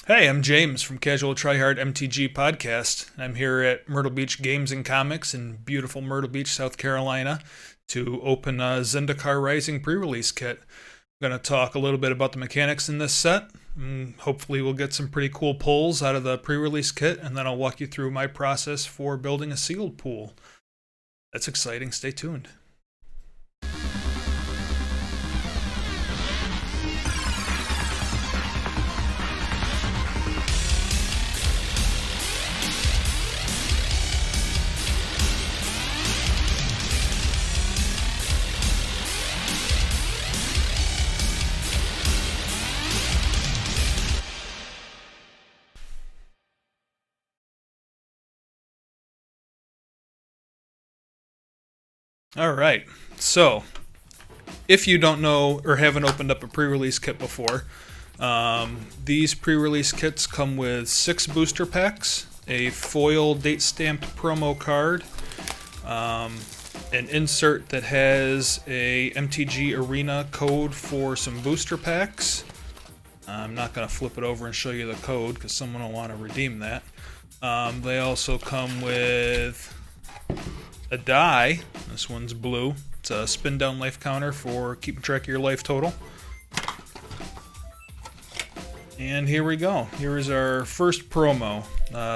Hey, I'm James from Casual Tryhard MTG Podcast. I'm here at Myrtle Beach Games and Comics in beautiful Myrtle Beach, South Carolina, to open a Zendikar Rising Prerelease kit. I'm going to talk a little bit about the mechanics in this set. Hopefully we'll get some pretty cool pulls out of the pre-release kit, and then I'll walk you through my process for building a sealed pool. That's exciting. Stay tuned. Alright, so if you don't know or haven't opened up a pre-release kit before, these pre-release kits come with 6 booster packs, a foil date-stamped promo card, an insert that has a MTG Arena code for some booster packs. I'm not going to flip it over and show you the code because someone will want to redeem that. They also come with a die. This one's blue. It's a spin down life counter for keeping track of your life total. And here we go. Here is our first promo,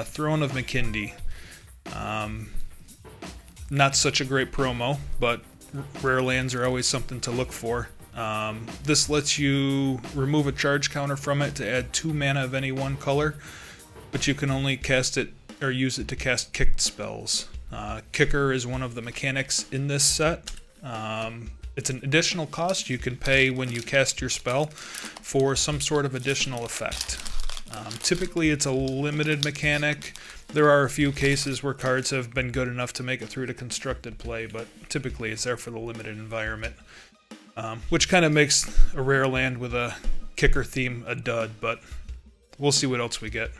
Throne of Makindi. Not such a great promo, but rare lands are always something to look for. This lets you remove a charge counter from it to add 2 mana of any one color, but you can only cast it or use it to cast kicked spells. Kicker is one of the mechanics in this set. It's an additional cost you can pay when you cast your spell for some sort of additional effect. Typically it's a limited mechanic. There are a few cases where cards have been good enough to make it through to constructed play, but typically it's there for the limited environment. Which kind of makes a rare land with a kicker theme a dud, but we'll see what else we get.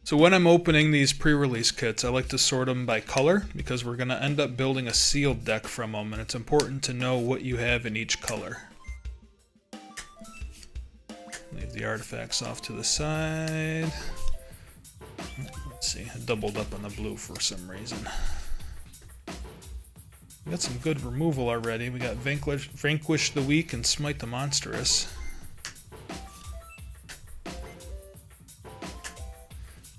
So when I'm opening these pre-release kits, I like to sort them by color because we're going to end up building a sealed deck from them, and it's important to know what you have in each color. Leave the artifacts off to the side. Let's see, I doubled up on the blue for some reason. We got some good removal already. We got Vanquish the Weak and Smite the Monstrous.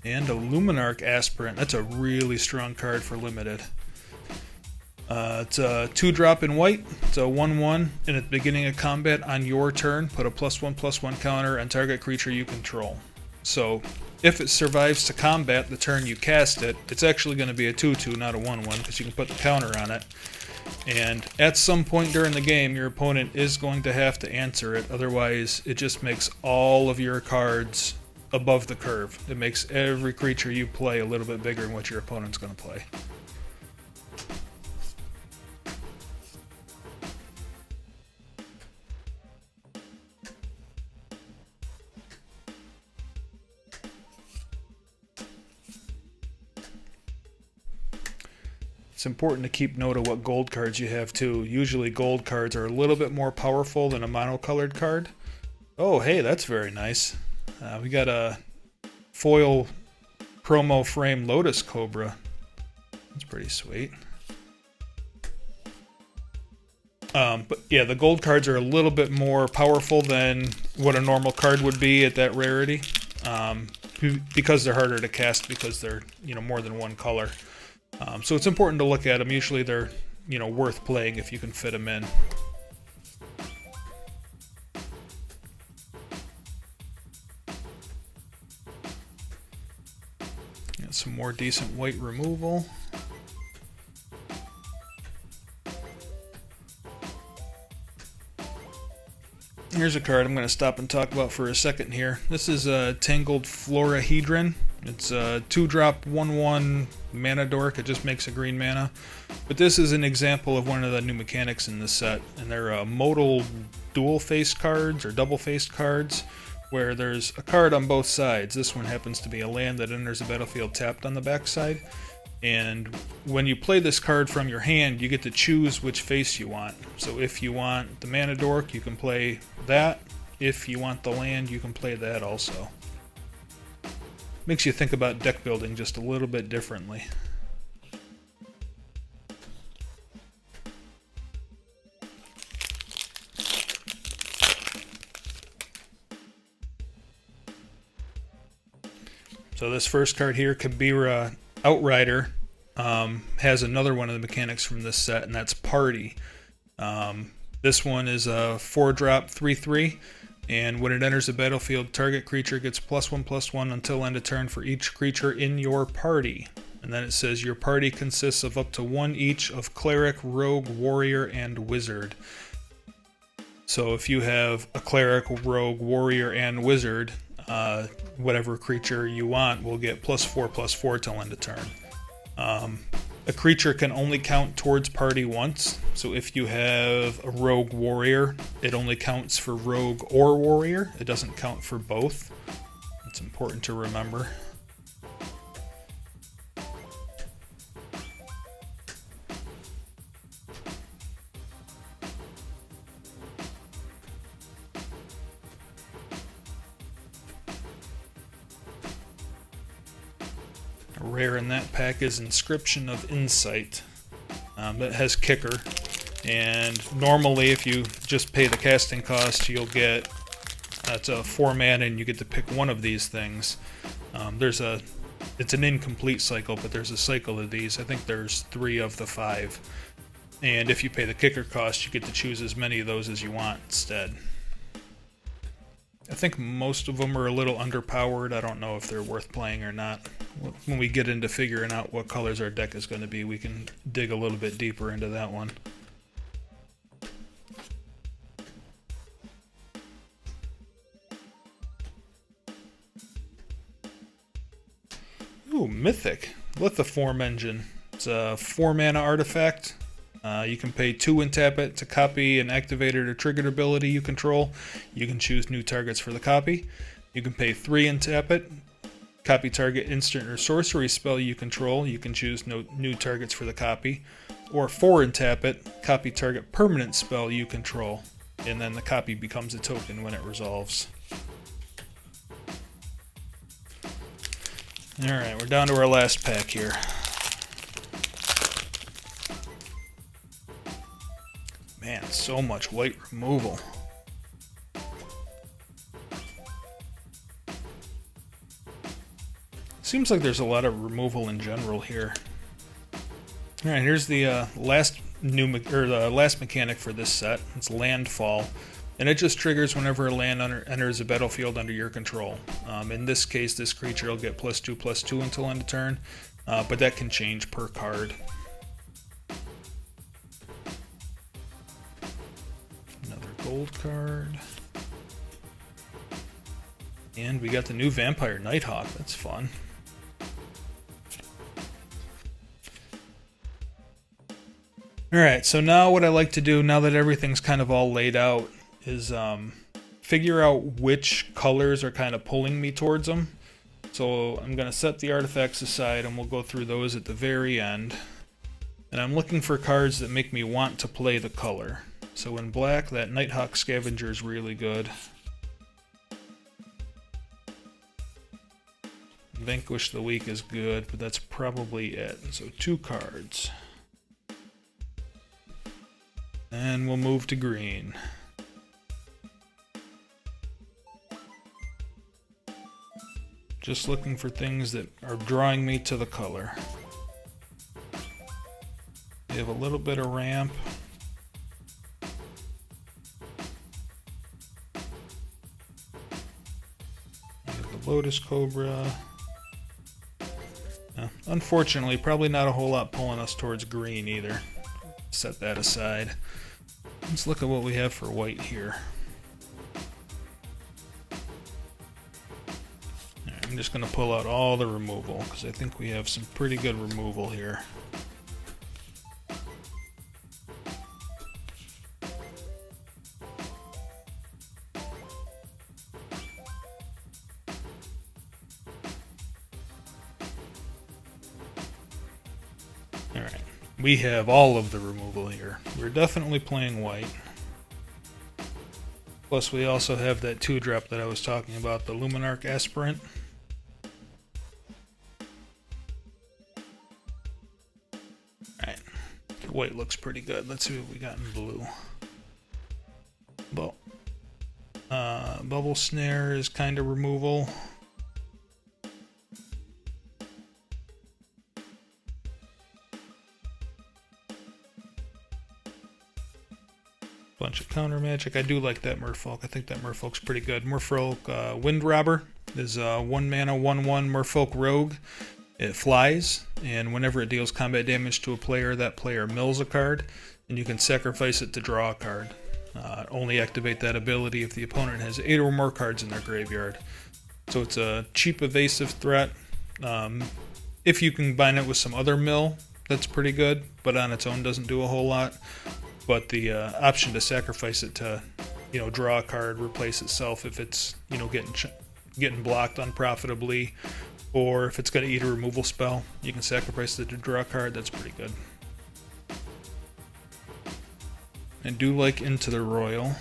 And a Luminarch Aspirant. That's a really strong card for limited. It's a 2-drop in white. It's a 1/1, and at the beginning of combat on your turn, put a +1/+1 counter on target creature you control. So if it survives to combat the turn you cast it, it's actually going to be a 2/2, not a 1/1, because you can put the counter on it. And at some point during the game, your opponent is going to have to answer it. Otherwise, it just makes all of your cards above the curve. It makes every creature you play a little bit bigger than what your opponent's going to play. It's important to keep note of what gold cards you have too. Usually gold cards are a little bit more powerful than a monocolored card. Oh, hey, that's very nice. We got a foil promo frame Lotus Cobra. That's pretty sweet. But yeah, the gold cards are a little bit more powerful than what a normal card would be at that rarity. Because they're harder to cast because they're, more than one color. So it's important to look at them. Usually they're, worth playing if you can fit them in. Some more decent white removal. Here's a card I'm going to stop and talk about for a second here. This is a Tangled Florahedron. It's a 2-drop 1/1 mana dork. It just makes a green mana. But this is an example of one of the new mechanics in this set. And they're modal dual-faced cards or double-faced cards, where there's a card on both sides. This one happens to be a land that enters the battlefield tapped on the backside. And when you play this card from your hand, you get to choose which face you want. So if you want the mana dork, you can play that. If you want the land, you can play that also. Makes you think about deck building just a little bit differently. So this first card here, Kabira Outrider, has another one of the mechanics from this set, and that's Party. This one is a 4-drop 3/3, and when it enters the battlefield, target creature gets +1/+1 until end of turn for each creature in your party. And then it says your party consists of up to one each of Cleric, Rogue, Warrior, and Wizard. So if you have a Cleric, Rogue, Warrior, and Wizard, whatever creature you want will get +4/+4 till end of turn. A creature can only count towards party once, so if you have a Rogue Warrior, it only counts for Rogue or Warrior. It doesn't count for both. It's important to remember. Rare in that pack is Inscription of Insight. That has Kicker, and normally if you just pay the casting cost, you'll get, that's a 4 mana and you get to pick one of these things. It's an incomplete cycle, but there's a cycle of these. I think there's 3 of the 5, and if you pay the Kicker cost, you get to choose as many of those as you want instead. I think most of them are a little underpowered. I don't know if they're worth playing or not. When we get into figuring out what colors our deck is going to be, we can dig a little bit deeper into that one. Ooh, Mythic. Lithiform Engine. It's a 4 mana artifact. You can pay 2 and tap it to copy an activated or triggered ability you control. You can choose new targets for the copy. You can pay 3 and tap it, copy target instant or sorcery spell you control. You can choose no new targets for the copy. Or 4 and tap it, copy target permanent spell you control. And then the copy becomes a token when it resolves. Alright, we're down to our last pack here. Man, so much white removal. Seems like there's a lot of removal in general here. All right, here's the last mechanic for this set. It's Landfall, and it just triggers whenever a land enters a battlefield under your control. In this case, this creature will get +2/+2 until end of turn, but that can change per card. Gold card. And we got the new Vampire Nighthawk. That's fun. Alright, so now what I like to do, now that everything's kind of all laid out, is figure out which colors are kind of pulling me towards them. So I'm going to set the artifacts aside and we'll go through those at the very end. And I'm looking for cards that make me want to play the color. So in black, that Nighthawk Scavenger is really good. Vanquish the Weak is good, but that's probably it. So 2 cards. And we'll move to green. Just looking for things that are drawing me to the color. We have a little bit of ramp. Lotus Cobra. Unfortunately, probably not a whole lot pulling us towards green either. Set that aside. Let's look at what we have for white here. Right, I'm just going to pull out all the removal because I think we have some pretty good removal here. Alright, we have all of the removal here. We're definitely playing white. Plus we also have that 2-drop that I was talking about, the Luminarch Aspirant. Alright, the white looks pretty good. Let's see what we got in blue. Bubble Snare is kind of removal. Bunch of counter magic. I do like that Merfolk. I think that Merfolk's pretty good. Merfolk Wind Robber is 1 mana 1/1 Merfolk Rogue. It flies, and whenever it deals combat damage to a player, that player mills a card, and you can sacrifice it to draw a card. Only activate that ability if the opponent has 8 or more cards in their graveyard. So it's a cheap evasive threat. If you can combine it with some other mill, that's pretty good, but on its own doesn't do a whole lot. But the option to sacrifice it to, draw a card, replace itself if it's, getting blocked unprofitably, or if it's going to eat a removal spell, you can sacrifice it to draw a card. That's pretty good. I do like Into the Royal.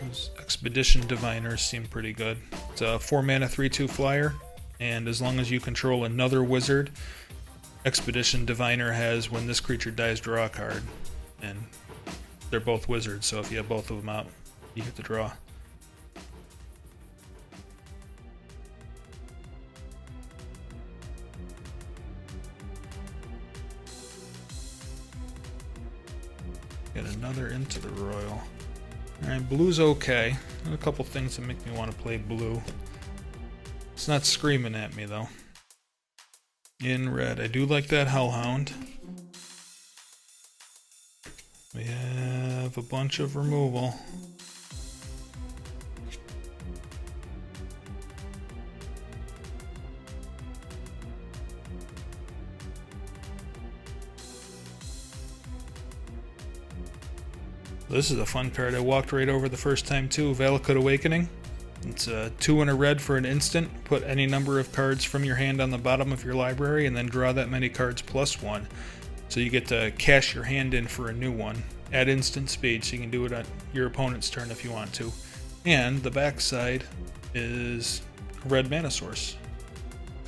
Those Expedition Diviners seem pretty good. It's a 4 mana 3/2 flyer. And as long as you control another wizard, Expedition Diviner has when this creature dies, draw a card. And they're both wizards, so if you have both of them out, you get to draw. Get another Into the Royal. Alright, blue's okay. There are a couple things that make me want to play blue. It's not screaming at me, though. In red, I do like that Hellhound. We have a bunch of removal. This is a fun card. I walked right over the first time, too. Valakut Awakening. It's a 2 and a red for an instant. Put any number of cards from your hand on the bottom of your library and then draw that many cards plus 1. So you get to cash your hand in for a new one at instant speed, so you can do it on your opponent's turn if you want to. And the backside is a red mana source.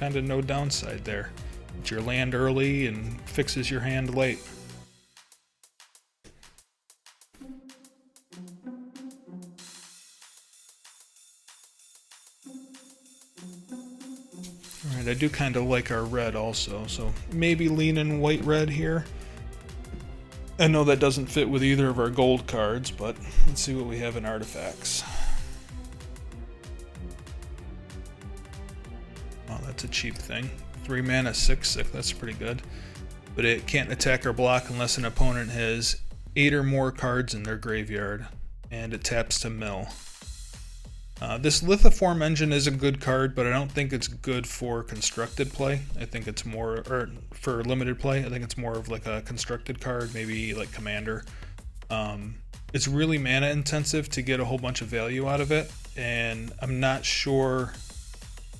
Kind of no downside there. It's your land early and fixes your hand late. Alright, I do kind of like our red also, so maybe lean in white-red here. I know that doesn't fit with either of our gold cards, but let's see what we have in artifacts. Oh, that's a cheap thing. 3 mana 6/6, that's pretty good. But it can't attack or block unless an opponent has 8 or more cards in their graveyard, and it taps to mill. This Lithoform Engine is a good card, but I don't think it's good for constructed play. I think it's more, or for limited play, I think it's more of like a constructed card, maybe like Commander. It's really mana intensive to get a whole bunch of value out of it, and I'm not sure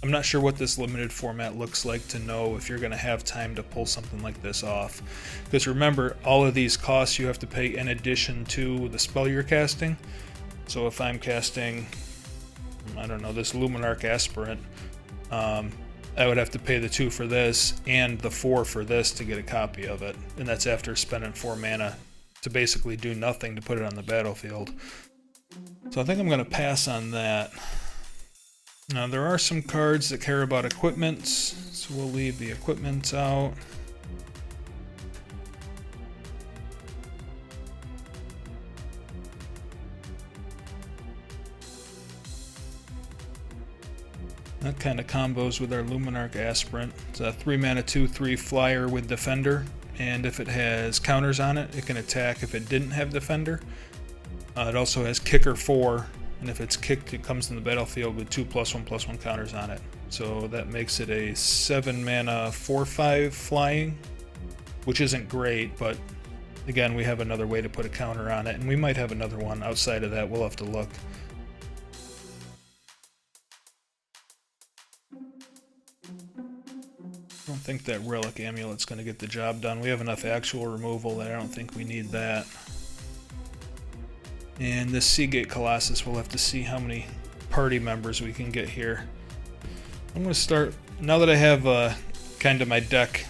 what this limited format looks like to know if you're going to have time to pull something like this off. Because remember, all of these costs you have to pay in addition to the spell you're casting. So if I'm casting, I don't know, this Luminarch Aspirant, I would have to pay the 2 for this and the 4 for this to get a copy of it. And that's after spending 4 mana to basically do nothing to put it on the battlefield. So I think I'm going to pass on that. Now there are some cards that care about equipments, so we'll leave the equipments out. That kind of combos with our Luminarch Aspirant. It's a 3 mana 2/3 flyer with Defender, and if it has counters on it, it can attack if it didn't have Defender. It also has Kicker 4, and if it's kicked, it comes in the battlefield with 2 +1/+1 counters on it. So that makes it a 7 mana 4/5 flying, which isn't great, but again, we have another way to put a counter on it, and we might have another one outside of that. We'll have to look. I don't think that Relic Amulet's going to get the job done. We have enough actual removal that I don't think we need that. And this Seagate Colossus, we'll have to see how many party members we can get here. I'm going to start, now that I have kind of my deck,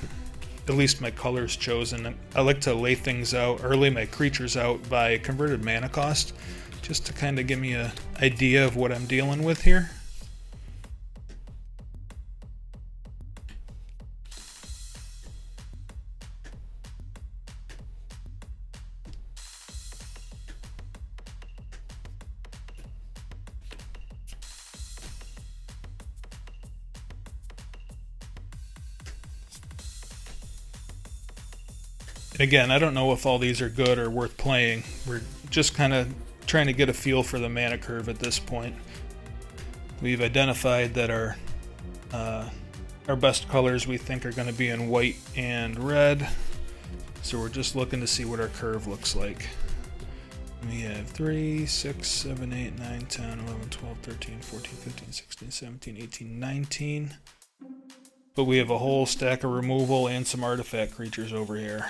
at least my colors chosen, I like to lay things out, or lay my creatures out by converted mana cost, just to kind of give me an idea of what I'm dealing with here. Again, I don't know if all these are good or worth playing. We're just kind of trying to get a feel for the mana curve at this point. We've identified that our best colors we think are going to be in white and red. So we're just looking to see what our curve looks like. We have 3, 6, 7, 8, 9, 10, 11, 12, 13, 14, 15, 16, 17, 18, 19. But we have a whole stack of removal and some artifact creatures over here.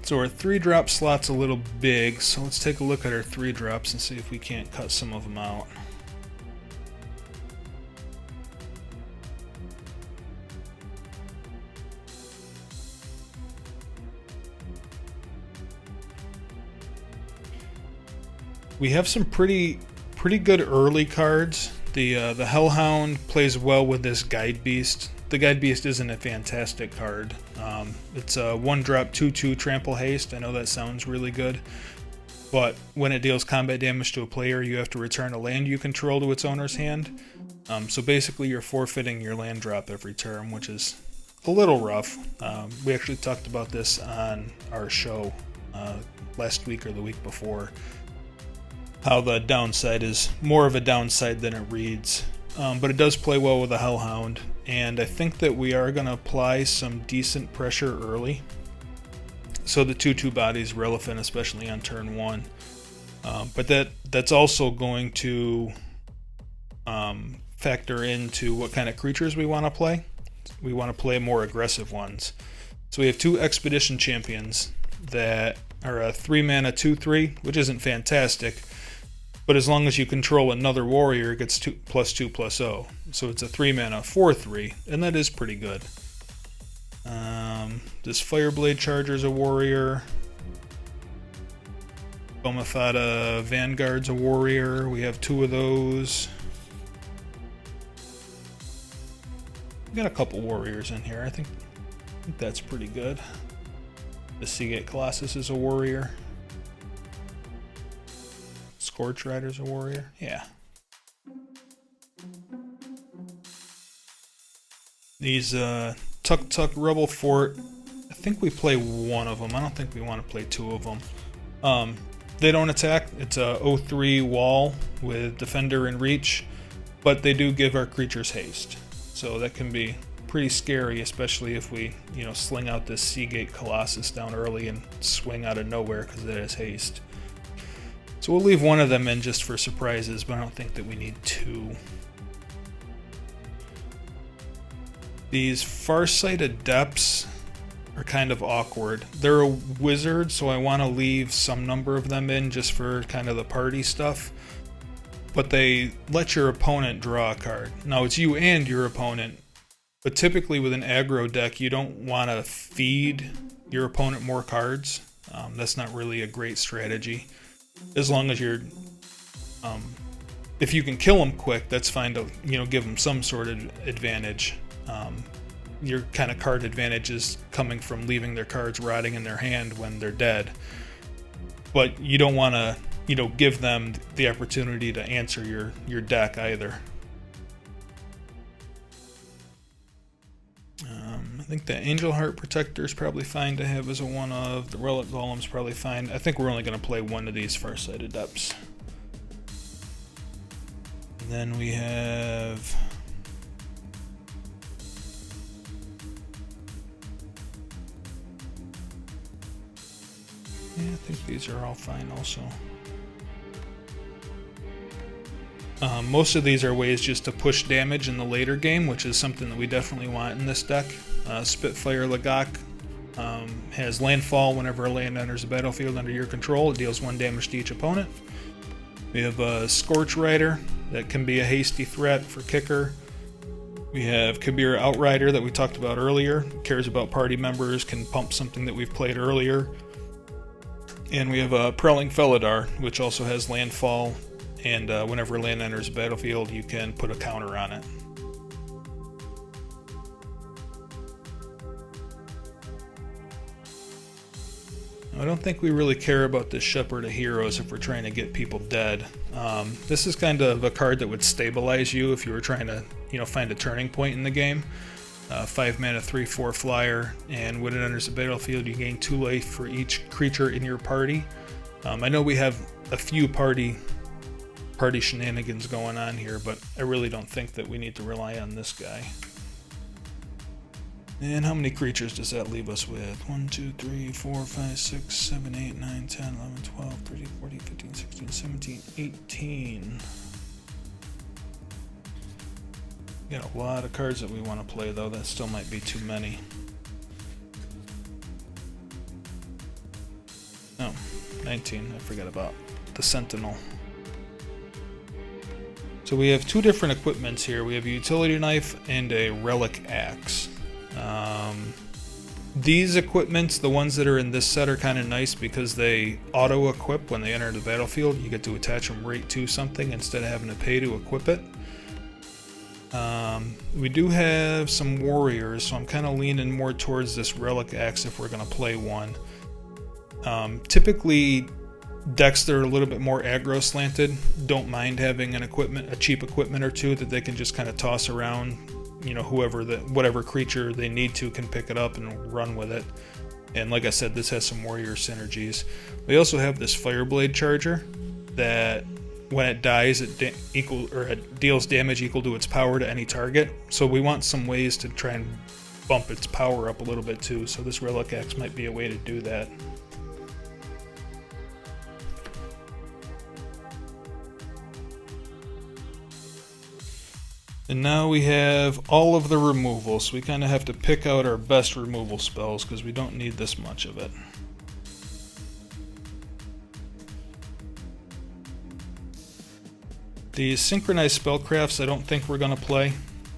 So our 3-drop slot's a little big, so let's take a look at our 3-drops and see if we can't cut some of them out. We have some pretty good early cards. The Hellhound plays well with this Guide Beast. The Guide Beast isn't a fantastic card. It's a 1-drop 2/2 trample haste. I know that sounds really good, but when it deals combat damage to a player, you have to return a land you control to its owner's hand. So basically you're forfeiting your land drop every turn, which is a little rough. We actually talked about this on our show last week or the week before, how the downside is more of a downside than it reads. But it does play well with the Hellhound, and I think that we are going to apply some decent pressure early. So the 2/2 body's relevant, especially on turn 1. But that's also going to factor into what kind of creatures we want to play. We want to play more aggressive ones. So we have 2 Expedition Champions that are a 3-mana 2/3, which isn't fantastic. But as long as you control another warrior, it gets +2/+0. So it's a 3-mana 4/3, and that is pretty good. This Fireblade Charger's a warrior. Bomafada Vanguard's a warrior. We have 2 of those. We got a couple warriors in here. I think that's pretty good. The Seagate Colossus is a warrior. Scorch Rider's a warrior. Yeah. These Tuk Tuk Rebel Fort, I think we play 1 of them. I don't think we want to play 2 of them. They don't attack. It's a 0/3 wall with Defender and Reach, but they do give our creatures haste. So that can be pretty scary, especially if we, sling out this Seagate Colossus down early and swing out of nowhere because it has haste. So we'll leave 1 of them in just for surprises, but I don't think that we need 2. These Farsight Adepts are kind of awkward. They're a wizard, so I want to leave some number of them in just for kind of the party stuff. But they let your opponent draw a card. Now it's you and your opponent, but typically with an aggro deck, you don't want to feed your opponent more cards. That's not really a great strategy. As long as you're, if you can kill them quick, that's fine to, give them some sort of advantage. Your kind of card advantage is coming from leaving their cards rotting in their hand when they're dead. But you don't want to, give them the opportunity to answer your deck either. I think the Angel Heart Protector is probably fine to have as a 1 of. The Relic Golem's probably fine. I think we're only going to play 1 of these Farsight Adepts. And then we have Yeah, I think these are all fine also. Most of these are ways just to push damage in the later game, which is something that we definitely want in this deck. Spitfire Lagak has landfall whenever a land enters the battlefield under your control. It deals 1 damage to each opponent. We have a Scorch Rider that can be a hasty threat for kicker. We have Kabir Outrider that we talked about earlier. Cares about party members, can pump something that we've played earlier. And we have a Prowling Felidar, which also has landfall. And whenever a land enters the battlefield, you can put a counter on it. I don't think we really care about this Shepherd of Heroes if we're trying to get people dead. This is kind of a card that would stabilize you if you were trying to, find a turning point in the game. 5 mana, 3/4 flyer, and when it enters the battlefield, you gain 2 life for each creature in your party. I know we have a few party shenanigans going on here, but I really don't think that we need to rely on this guy. And how many creatures does that leave us with? 1, 2, 3, 4, 5, 6, 7, 8, 9, 10, 11, 12, 13, 14, 15, 16, 17, 18. Got a lot of cards that we want to play, though. That still might be too many. Oh, 19. I forgot about the Sentinel. So we have 2 different equipments here. We have a utility knife and a relic axe. These equipments, the ones that are in this set, are kind of nice because they auto-equip when they enter the battlefield. You get to attach them right to something instead of having to pay to equip it. We do have some warriors, so I'm kind of leaning more towards this relic axe if we're going to play one. Typically, decks that are a little bit more aggro slanted don't mind having a cheap equipment or two that they can just kind of toss around. Whatever creature they need to can pick it up and run with it. And like I said, this has some warrior synergies. We also have this Fireblade Charger that when it dies, it deals damage equal to its power to any target. So we want some ways to try and bump its power up a little bit too. So this Relic Axe might be a way to do that. And now we have all of the removals, so we kind of have to pick out our best removal spells because we don't need this much of it. These synchronized spellcrafts I don't think we're going to play.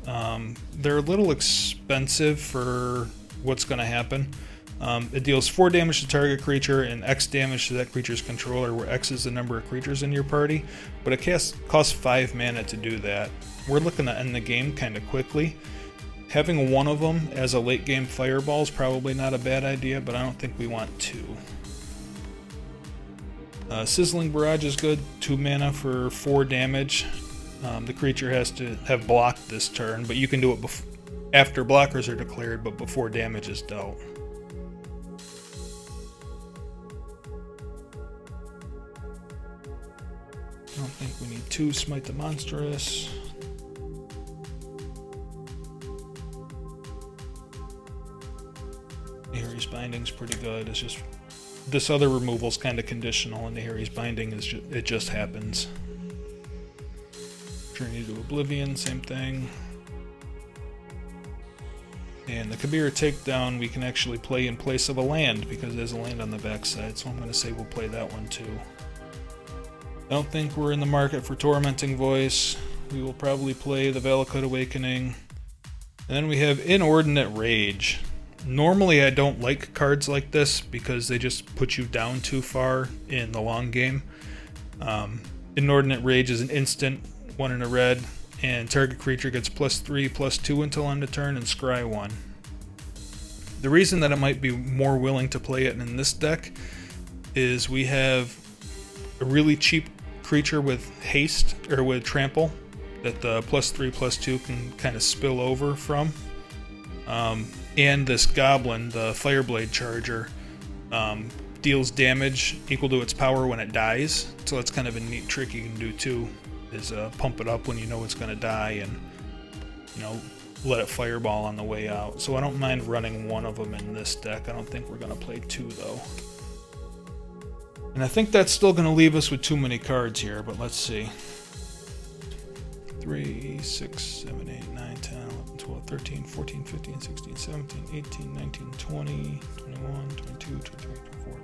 They're a little expensive for what's going to happen. It deals 4 damage to target creature and X damage to that creature's controller, where X is the number of creatures in your party, but it costs 5 mana to do that. We're looking to end the game kind of quickly. Having one of them as a late game fireball is probably not a bad idea, but I don't think we want 2. Sizzling Barrage is good, 2 mana for 4 damage. The creature has to have blocked this turn, but you can do it after blockers are declared, but before damage is dealt. I don't think we need 2 Smite the Monstrous. Nehari's Binding's pretty good. It's just this other removal's kind of conditional, and Nehari's Binding is it just happens. Journey to Oblivion, same thing. And the Kabir Takedown we can actually play in place of a land because there's a land on the backside, so I'm going to say we'll play that one too. I don't think we're in the market for Tormenting Voice. We will probably play the Valakut Awakening. And then we have Inordinate Rage. Normally I don't like cards like this because they just put you down too far in the long game. Inordinate Rage is an instant, 1 in a red, and target creature gets +3/+2 until end of turn and scry 1. The reason that I might be more willing to play it in this deck is we have a really cheap creature with haste, or with trample, that the +3/+2 can kind of spill over from. And this goblin, the Fireblade Charger, deals damage equal to its power when it dies. So that's kind of a neat trick you can do too, is pump it up when you know it's going to die and, let it fireball on the way out. So I don't mind running one of them in this deck. I don't think we're going to play 2 though. And I think that's still going to leave us with too many cards here, but let's see. 3, 6, 7, 8, 9, 10, 11, 12, 13, 14, 15, 16, 17, 18, 19, 20, 21, 22, 23, 24,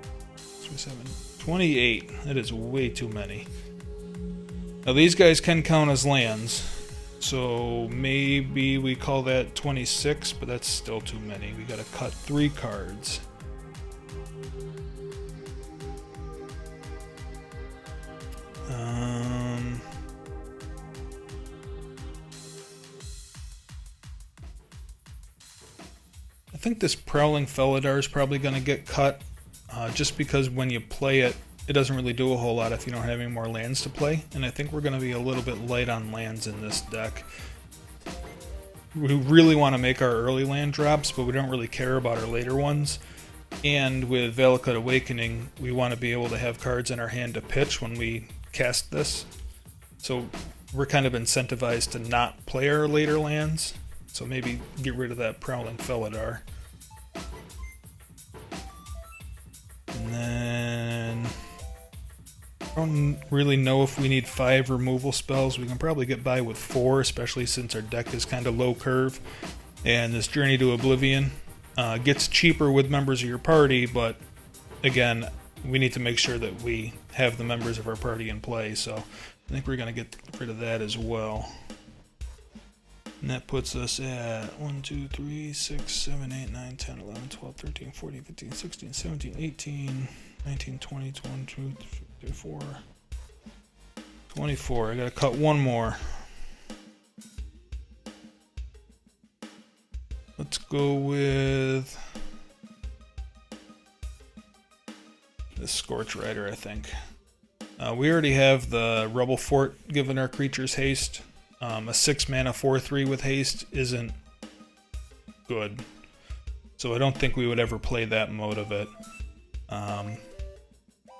27, 28. That is way too many. Now these guys can count as lands, so maybe we call that 26, but that's still too many. We gotta cut 3 cards. I think this Prowling Felidar is probably going to get cut, just because when you play it, it doesn't really do a whole lot if you don't have any more lands to play, and I think we're going to be a little bit light on lands in this deck. We really want to make our early land drops, but we don't really care about our later ones. And with Valakut Awakening, we want to be able to have cards in our hand to pitch when we cast this. So we're kind of incentivized to not play our later lands. So maybe get rid of that Prowling Felidar. And then I don't really know if we need 5 removal spells. We can probably get by with 4, especially since our deck is kind of low curve. And this Journey to Oblivion gets cheaper with members of your party, but again, we need to make sure that we have the members of our party in play. So I think we're going to get rid of that as well. And that puts us at 1, 2, 3, 6, 7, 8, 9, 10, 11, 12, 13, 14, 15, 16, 17, 18, 19, 20, 22, 24, 24. I gotta cut 1 more. Let's go with the Scorch Rider, I think. We already have the Rebel Fort giving our creatures haste. A 6 mana 4/3 with haste isn't good, so I don't think we would ever play that mode of it. And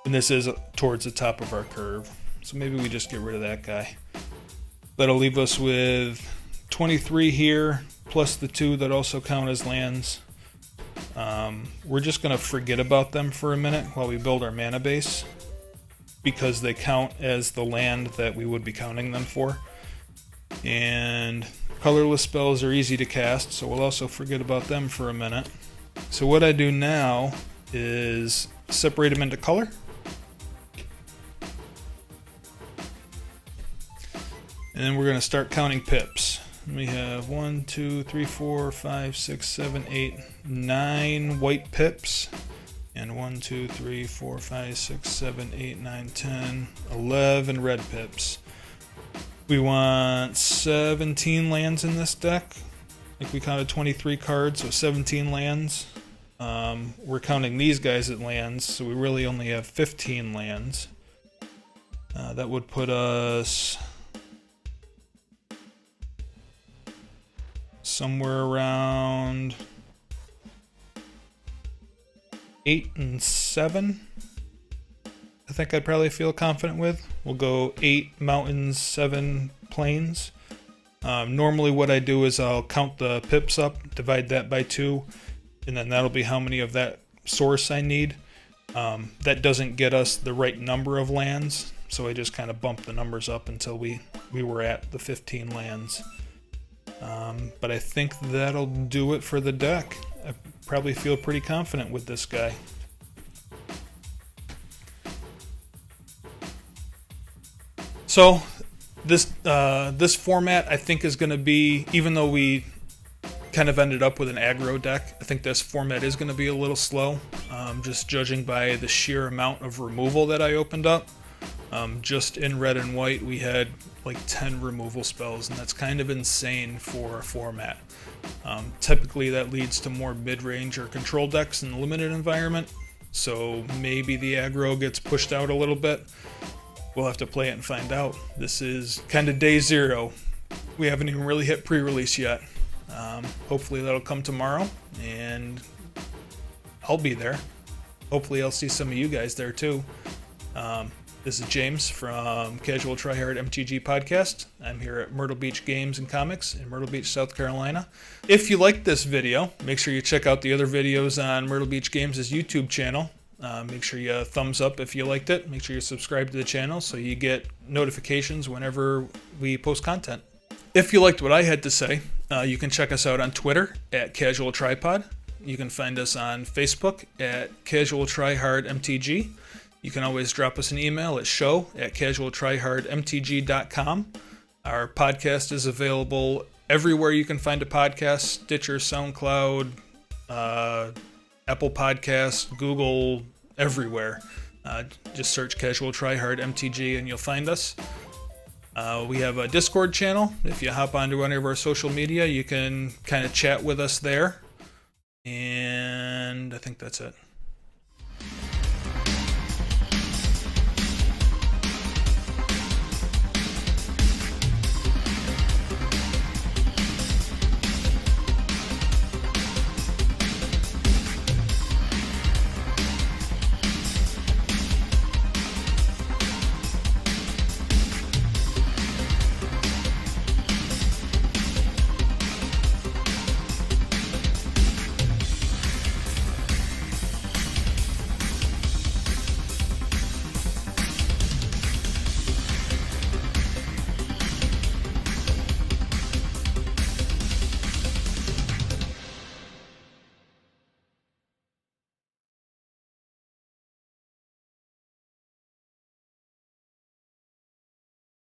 this is towards the top of our curve, so maybe we just get rid of that guy. That'll leave us with 23 here, plus the 2 that also count as lands. We're just going to forget about them for a minute while we build our mana base, because they count as the land that we would be counting them for. And colorless spells are easy to cast, so we'll also forget about them for a minute. So what I do now is separate them into color. And then we're going to start counting pips. We have 1, 2, 3, 4, 5, 6, 7, 8, 9 white pips. And 1, 2, 3, 4, 5, 6, 7, 8, 9, 10, 11 red pips. We want 17 lands in this deck. I think we counted 23 cards, so 17 lands. We're counting these guys as lands, so we really only have 15 lands. That would put us somewhere around 8 and 7. I think I'd probably feel confident with. We'll go 8 mountains, 7 plains. Normally what I do is I'll count the pips up, divide that by 2, and then that'll be how many of that source I need. That doesn't get us the right number of lands, so I just kind of bump the numbers up until we were at the 15 lands. But I think that'll do it for the deck. I probably feel pretty confident with this guy. So this format I think is going to be, even though we kind of ended up with an aggro deck, I think this format is going to be a little slow, just judging by the sheer amount of removal that I opened up. Just in red and white we had like 10 removal spells, and that's kind of insane for a format. Typically that leads to more mid-range or control decks in the limited environment, so maybe the aggro gets pushed out a little bit. We'll have to play it and find out. This is kind of day 0. We haven't even really hit pre-release yet. Hopefully that'll come tomorrow, and I'll be there. Hopefully I'll see some of you guys there too. This is James from Casual Tryhard MTG Podcast. I'm here at Myrtle Beach Games and Comics in Myrtle Beach, South Carolina. If you liked this video, make sure you check out the other videos on Myrtle Beach Games' YouTube channel. Make sure you thumbs up if you liked it. Make sure you subscribe to the channel so you get notifications whenever we post content. If you liked what I had to say, you can check us out on Twitter at Casual Tripod. You can find us on Facebook at Casual Tryhard MTG. You can always drop us an email at show@casualtryhardmtg.com. Our podcast is available everywhere you can find a podcast: Stitcher, SoundCloud, Apple Podcasts, Google, everywhere. Just search Casual Tryhard MTG and you'll find us. We have a Discord channel. If you hop onto any of our social media, you can kind of chat with us there. And I think that's it.